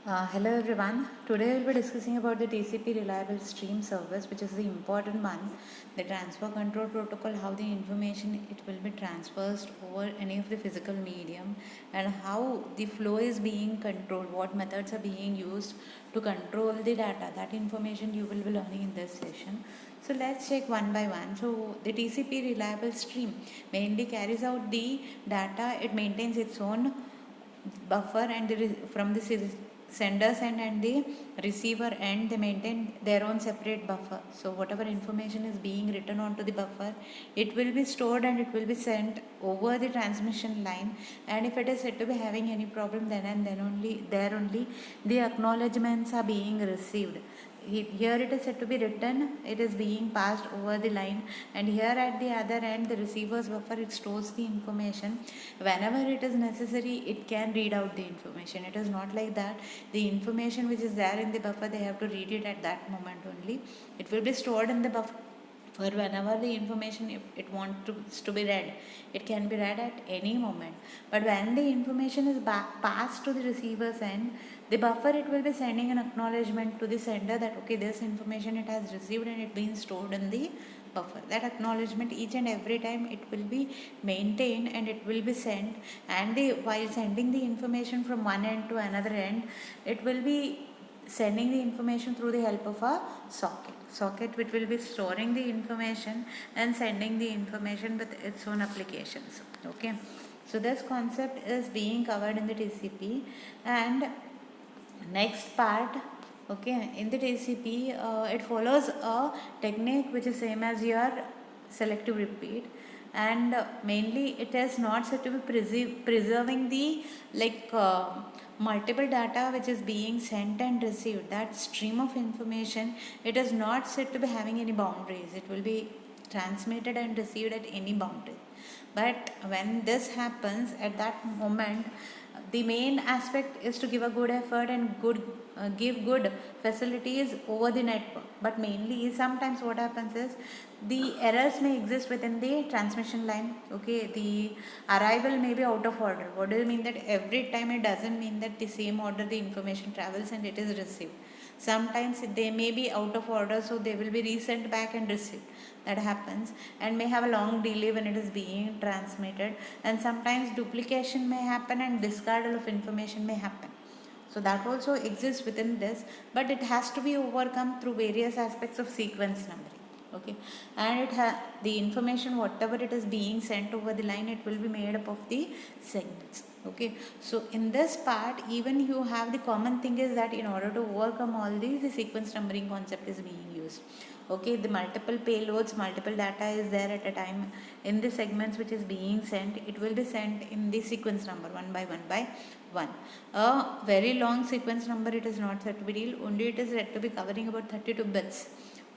Hello everyone. Today we'll be discussing about the TCP reliable stream service, which is the important one, the transfer control protocol, how the information it will be transferred over any of the physical medium, and how the flow is being controlled, what methods are being used to control the data. That information you will be learning in this session. So let's check one by one. So the TCP reliable stream mainly carries out the data. It maintains its own buffer and from the sender's end and the receiver end, they maintain their own separate buffer. So whatever information is being written onto the buffer, it will be stored and it will be sent over the transmission line. And if it is said to be having any problem, then and then only there only the acknowledgements are being received. Here it is said to be written, it is being passed over the line, and here at the other end the receiver's buffer, it stores the information. Whenever it is necessary, it can read out the information. It is not like that the information which is there in the buffer, they have to read it at that moment only. It will be stored in the buffer for whenever the information, if it wants to be read, it can be read at any moment. But when the information is passed to the receiver's end, the buffer, it will be sending an acknowledgement to the sender that okay, this information it has received and it being stored in the buffer. That acknowledgement each and every time it will be maintained and it will be sent. And while sending the information from one end to another end, it will be sending the information through the help of a socket which will be storing the information and sending the information with its own applications. Okay, so this concept is being covered in the TCP. And next part, okay, in the TCP, it follows a technique which is same as your selective repeat, and mainly it is not said to be preserving the multiple data which is being sent and received. That stream of information, it is not said to be having any boundaries. It will be transmitted and received at any boundary. But when this happens, at that moment, the main aspect is to give a good effort and give good facilities over the network. But mainly sometimes what happens is the errors may exist within the transmission line. Okay, the arrival may be out of order. What do you mean? That every time it doesn't mean that the same order the information travels and it is received. Sometimes they may be out of order, so they will be resent back and received. That happens, and may have a long delay when it is being transmitted. And sometimes duplication may happen and discardal of information may happen. So that also exists within this, but it has to be overcome through various aspects of sequence numbering. Okay, and the information whatever it is being sent over the line, it will be made up of the segments. Okay, so in this part, even you have the common thing is that in order to overcome all these, the sequence numbering concept is being used. Okay, the multiple payloads, multiple data is there at a time in the segments which is being sent. It will be sent in the sequence number one by one. A very long sequence number, it is not said to be real, only it is said to be covering about 32 bits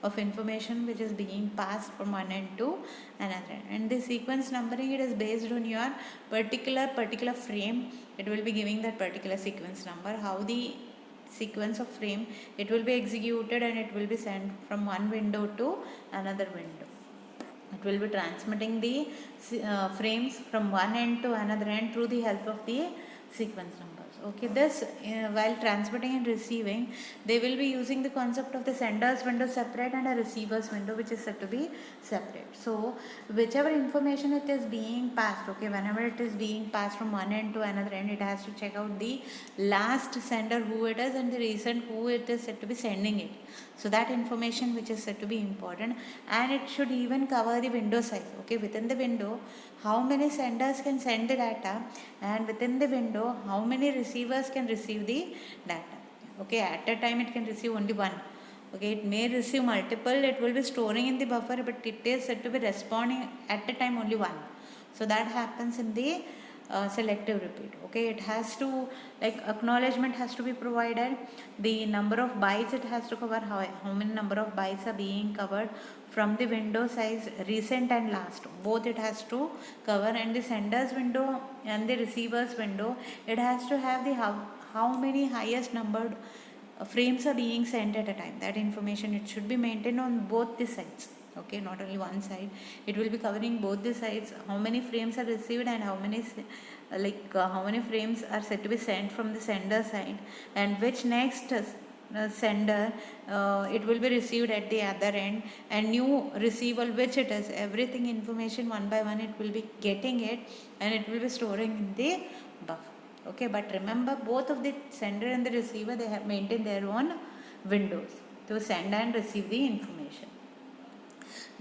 of information which is being passed from one end to another. And the sequence numbering, it is based on your particular frame. It will be giving that particular sequence number, how the sequence of frame it will be executed, and it will be sent from one window to another window. It will be transmitting the frames from one end to another end through the help of the sequence numbers. Okay, this while transmitting and receiving, they will be using the concept of the sender's window separate and a receiver's window which is said to be separate. So whichever information it is being passed, okay, whenever it is being passed from one end to another end, it has to check out the last sender who it is and the recent who it is said to be sending it. So that information which is said to be important, and it should even cover the window size. Okay, within the window, how many senders can send the data, and within the window, how many receivers can receive the data. Okay, at a time it can receive only one. Okay, it may receive multiple, it will be storing in the buffer, but it is said to be responding at a time only one. So that happens in the selective repeat. Okay, it has to, like, acknowledgement has to be provided, the number of bytes it has to cover, how many number of bytes are being covered from the window size, recent and last, both it has to cover. And the sender's window and the receiver's window, it has to have the how many highest numbered frames are being sent at a time. That information, it should be maintained on both the sides. Okay, not only one side, it will be covering both the sides, how many frames are received and how many how many frames are said to be sent from the sender side, and which next sender it will be received at the other end, and new receiver which it is, everything information one by one it will be getting it, and it will be storing in the buffer. Okay, but remember, both of the sender and the receiver, they have maintained their own windows to send and receive the information.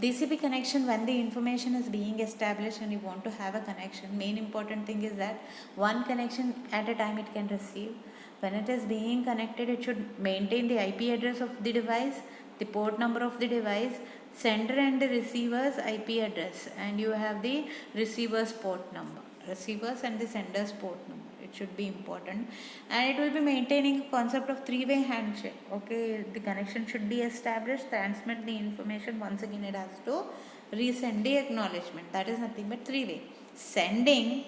DCP connection, when the information is being established and you want to have a connection, main important thing is that one connection at a time it can receive. When it is being connected, it should maintain the IP address of the device, the port number of the device, sender and the receiver's IP address, and you have the receiver's port number, receivers and the sender's port number. It should be important, and it will be maintaining a concept of three-way handshake. Okay, the connection should be established, transmit the information, once again it has to resend the acknowledgement. That is nothing but three-way. Sending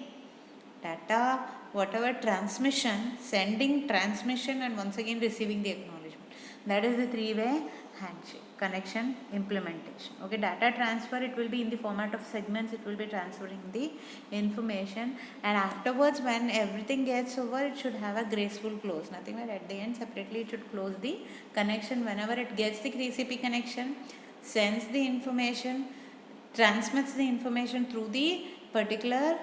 data, whatever transmission, sending, transmission, and once again receiving the acknowledgement. That is the three-way handshake connection implementation. Okay, data transfer, it will be in the format of segments, it will be transferring the information, and afterwards when everything gets over, it should have a graceful close, nothing but at the end separately it should close the connection whenever it gets the TCP connection, sends the information, transmits the information through the particular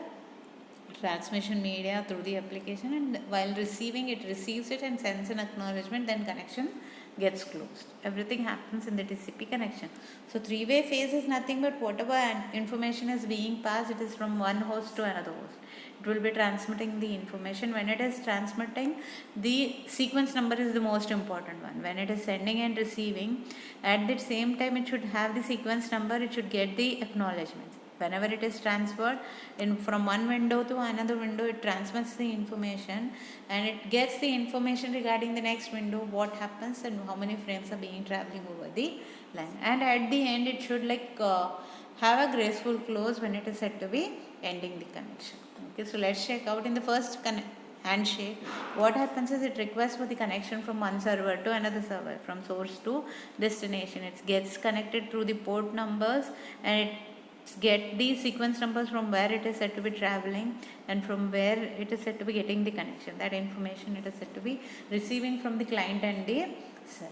transmission media through the application, and while receiving it receives it and sends an acknowledgement, then connection gets closed. Everything happens in the TCP connection. So three-way phase is nothing but whatever information is being passed, it is from one host to another host. It will be transmitting the information. When it is transmitting, the sequence number is the most important one. When it is sending and receiving, at the same time it should have the sequence number, it should get the acknowledgements. Whenever it is transferred from one window to another window, it transmits the information and it gets the information regarding the next window, what happens and how many frames are being traveling over the line. And at the end, it should have a graceful close when it is said to be ending the connection. Okay, so let's check out in the first handshake. What happens is it requests for the connection from one server to another server, from source to destination. It gets connected through the port numbers and it get the sequence numbers from where it is said to be traveling and from where it is said to be getting the connection. That information it is said to be receiving from the client and the server.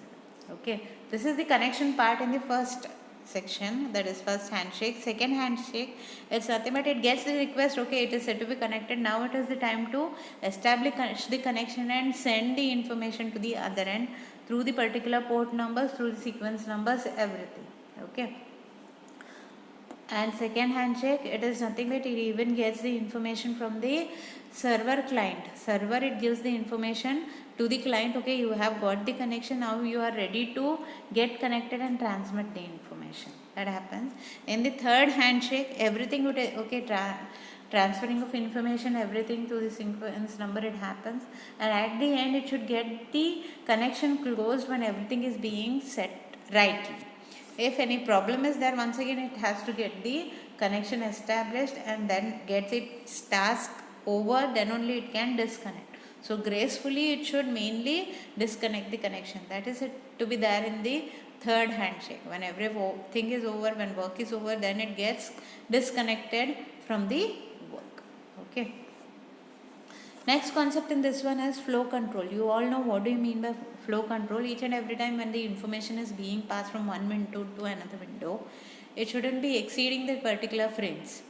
Okay, this is the connection part in the first section, that is first handshake. Second handshake, it's nothing but it gets the request. Okay, it is said to be connected. Now it is the time to establish the connection and send the information to the other end through the particular port numbers, through the sequence numbers, everything. Okay. And second handshake, it is nothing but it even gets the information from the server client. Server, it gives the information to the client. Okay, you have got the connection, now you are ready to get connected and transmit the information. That happens. In the third handshake, everything would, okay, transferring of information, everything to the sequence number, it happens. And at the end, it should get the connection closed when everything is being set rightly. If any problem is there, once again it has to get the connection established and then gets its task over, then only it can disconnect. So gracefully it should mainly disconnect the connection. That is it to be there in the third handshake. When everything is over, when work is over, then it gets disconnected from the work. Okay. Next concept in this one is flow control. You all know what do you mean by flow control. Each and every time when the information is being passed from one window to another window, it shouldn't be exceeding the particular frames.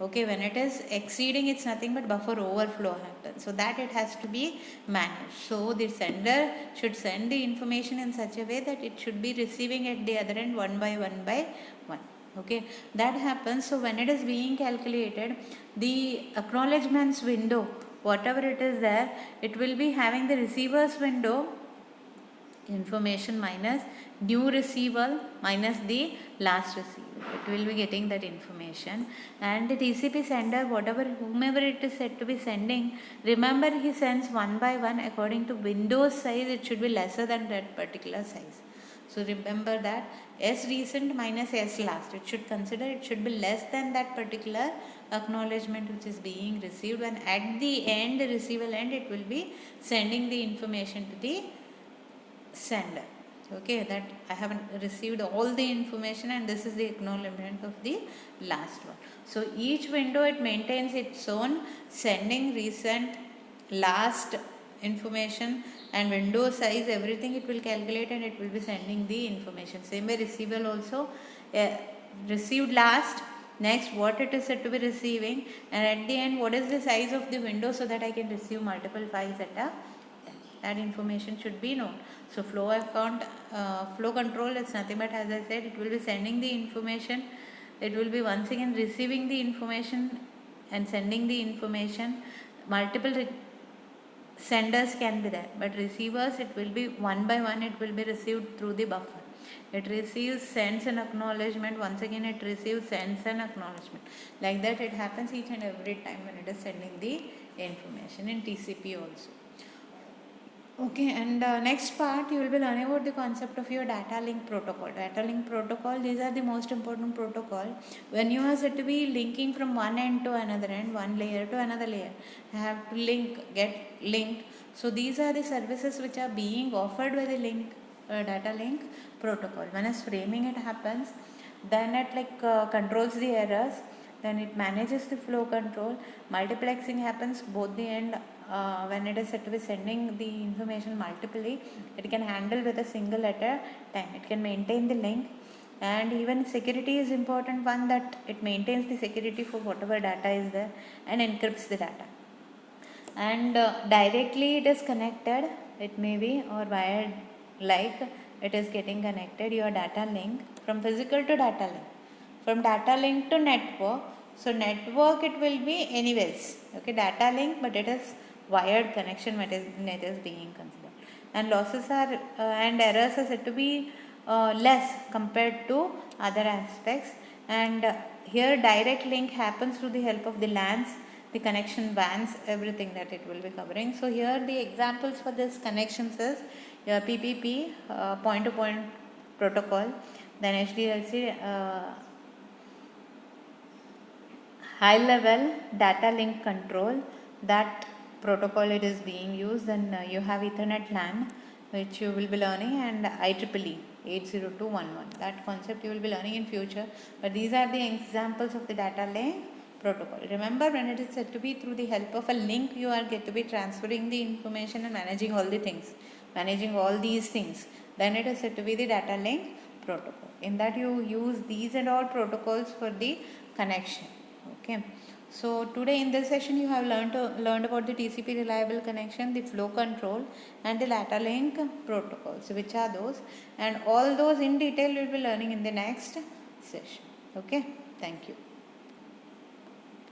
Okay, when it is exceeding, it's nothing but buffer overflow happens. So that it has to be managed. So the sender should send the information in such a way that it should be receiving at the other end one by one. Okay, that happens. So when it is being calculated, the acknowledgements window, whatever it is there, it will be having the receiver's window information minus new receiver minus the last receiver. It will be getting that information. And the TCP sender, whomever it is said to be sending, remember he sends one by one according to Windows size. It should be lesser than that particular size. So remember that S recent minus S last. It should consider it should be less than that particular acknowledgement which is being received, and at the end, receiver end, it will be sending the information to the sender. Okay, that I haven't received all the information and this is the acknowledgement of the last one. So each window it maintains its own sending, recent, last information, and window size, everything it will calculate and it will be sending the information. Same way receiver also, received last, next what it is said to be receiving, and at the end what is the size of the window so that I can receive multiple files at a time. That information should be known. So flow account, flow control is nothing but, as I said, it will be sending the information, it will be once again receiving the information and sending the information. Multiple senders can be there, but receivers, it will be one by one, it will be received through the buffer. It receives, sends an acknowledgement, once again it receives, sends an acknowledgement. Like that it happens each and every time when it is sending the information in TCP also. Okay, and next part you will be learning about the concept of your data link protocol. Data link protocol, these are the most important protocol. When you are said to be linking from one end to another end, one layer to another layer, have to get linked. So these are the services which are being offered by the data link protocol. When as framing it happens, then it controls the errors, then it manages the flow control. Multiplexing happens both the end. When it is said to be sending the information multiply, it can handle with a single at a time. It can maintain the link, and even security is important one, that it maintains the security for whatever data is there and encrypts the data. And directly it is connected, it may be, or wired, like it is getting connected your data link from physical to data link, from data link to network. So network it will be anyways, okay, data link, but it is wired connection that is being considered, and losses are and errors are said to be less compared to other aspects. And here direct link happens through the help of the LANs, the connection bands, everything that it will be covering. So here the examples for this connections is PPP, point to point protocol, then HDLC, high level data link control, that protocol it is being used. Then you have Ethernet LAN, which you will be learning, and IEEE 802.11, that concept you will be learning in future. But these are the examples of the data link protocol. Remember, when it is said to be through the help of a link, you are get to be transferring the information and managing all the things, managing all these things, then it is said to be the data link protocol. In that you use these and all protocols for the connection. Okay, so today in this session you have learned about the TCP reliable connection, the flow control, and the data link protocols. Which are those, and all those in detail we will be learning in the next session. Okay, thank you.